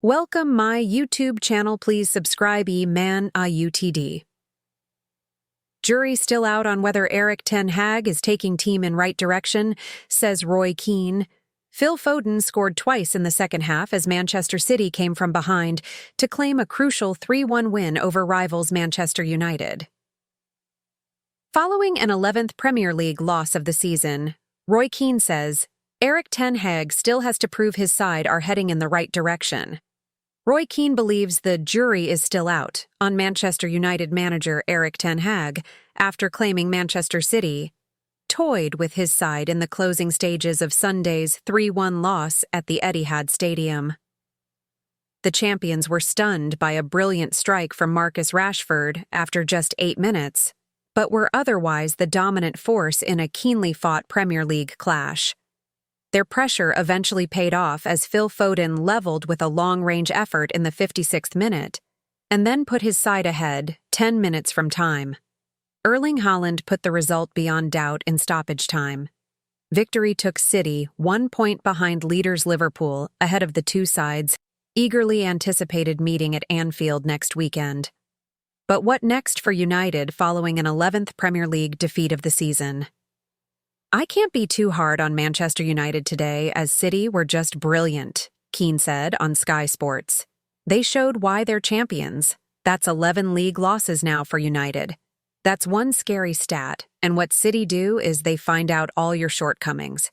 Welcome my YouTube channel. Please subscribe. Man a UTD. Jury still out on whether Erik tenHag is taking team in right direction, says Roy Keane. Phil Foden scored twice in the second half as Manchester City came from behind to claim a crucial 3-1 win over rivals Manchester United. Following an 11th Premier League loss of the season, Roy Keane says, Erik tenHag still has to prove his side are heading in the right direction. Roy Keane believes the jury is still out on Manchester United manager Erik tenHag after claiming Manchester City toyed with his side in the closing stages of Sunday's 3-1 loss at the Etihad Stadium. The champions were stunned by a brilliant strike from Marcus Rashford after just 8 minutes, but were otherwise the dominant force in a keenly fought Premier League clash. Their pressure eventually paid off as Phil Foden leveled with a long-range effort in the 56th minute, and then put his side ahead 10 minutes from time. Erling Haaland put the result beyond doubt in stoppage time. Victory took City 1 point behind leaders Liverpool ahead of the two sides' eagerly anticipated meeting at Anfield next weekend. But what next for United following an 11th Premier League defeat of the season? I can't be too hard on Manchester United today as City were just brilliant, Keane said on Sky Sports. They showed why they're champions. That's 11 league losses now for United. That's one scary stat, and what City do is they find out all your shortcomings.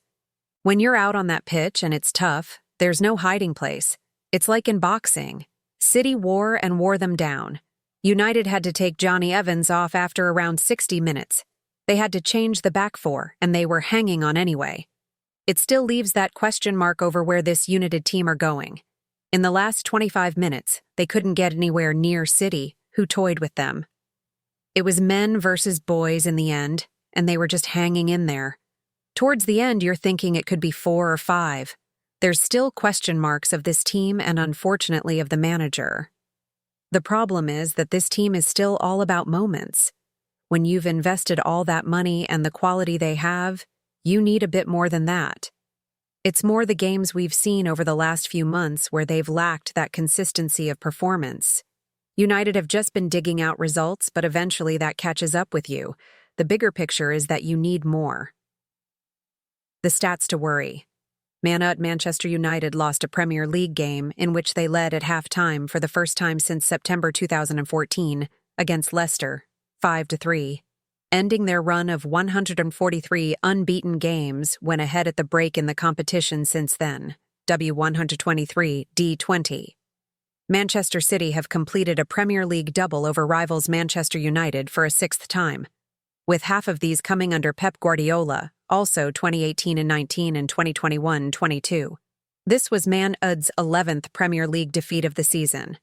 When you're out on that pitch and it's tough, there's no hiding place. It's like in boxing. City wore them down. United had to take Johnny Evans off after around 60 minutes. They had to change the back four, and they were hanging on anyway. It still leaves that question mark over where this United team are going. In the last 25 minutes, they couldn't get anywhere near City, who toyed with them. It was men versus boys in the end, and they were just hanging in there. Towards the end, you're thinking it could be 4 or 5. There's still question marks of this team and unfortunately of the manager. The problem is that this team is still all about moments. When you've invested all that money and the quality they have, you need a bit more than that. It's more the games we've seen over the last few months where they've lacked that consistency of performance. United have just been digging out results, but eventually that catches up with you. The bigger picture is that you need more. The stats to worry. Manchester United lost a Premier League game in which they led at halftime for the first time since September 2014 against Leicester, 5-3, ending their run of 143 unbeaten games when ahead at the break in the competition since then, W123 D20. Manchester City have completed a Premier League double over rivals Manchester United for a 6th time, with half of these coming under Pep Guardiola, also 2018-19 and 2021-22. This was Man Ud's 11th Premier League defeat of the season.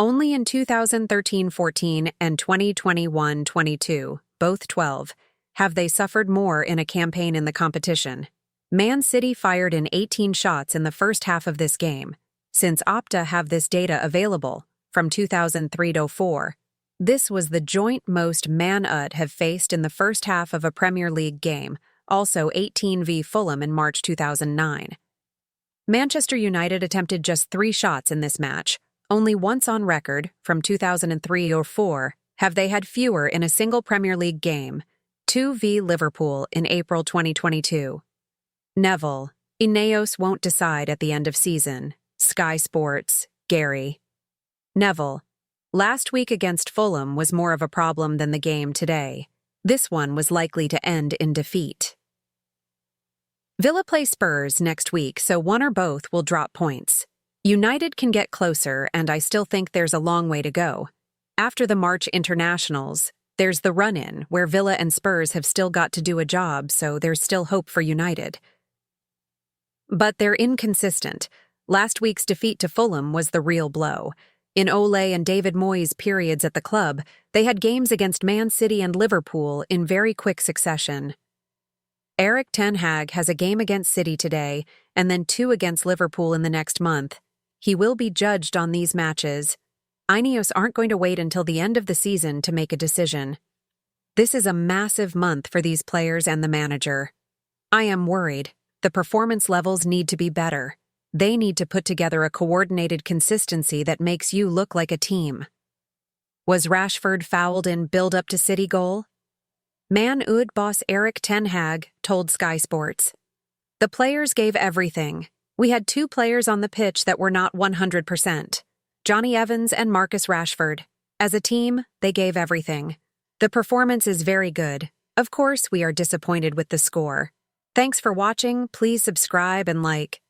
Only in 2013-14 and 2021-22, both 12, have they suffered more in a campaign in the competition. Man City fired in 18 shots in the first half of this game. Since Opta have this data available, from 2003-04, this was the joint most Man Ud have faced in the first half of a Premier League game, also 18 v Fulham in March 2009. Manchester United attempted just 3 shots in this match. Only once on record, from 2003-04, have they had fewer in a single Premier League game, 2 v Liverpool in April 2022. Neville, Ineos won't decide at the end of season. Sky Sports, Gary. Neville, last week against Fulham was more of a problem than the game today. This one was likely to end in defeat. Villa play Spurs next week, so one or both will drop points. United can get closer, and I still think there's a long way to go. After the March internationals, there's the run-in, where Villa and Spurs have still got to do a job, so there's still hope for United. But they're inconsistent. Last week's defeat to Fulham was the real blow. In Ole and David Moyes' periods at the club, they had games against Man City and Liverpool in very quick succession. Erik tenHag has a game against City today, and then 2 against Liverpool in the next month. He will be judged on these matches. Ineos aren't going to wait until the end of the season to make a decision. This is a massive month for these players and the manager. I am worried. The performance levels need to be better. They need to put together a coordinated consistency that makes you look like a team. Was Rashford fouled in build-up to City goal? Man Ud boss Erik tenHag told Sky Sports. The players gave everything. We had 2 players on the pitch that were not 100%. Johnny Evans and Marcus Rashford. As a team, they gave everything. The performance is very good. Of course, we are disappointed with the score. Thanks for watching. Please subscribe and like.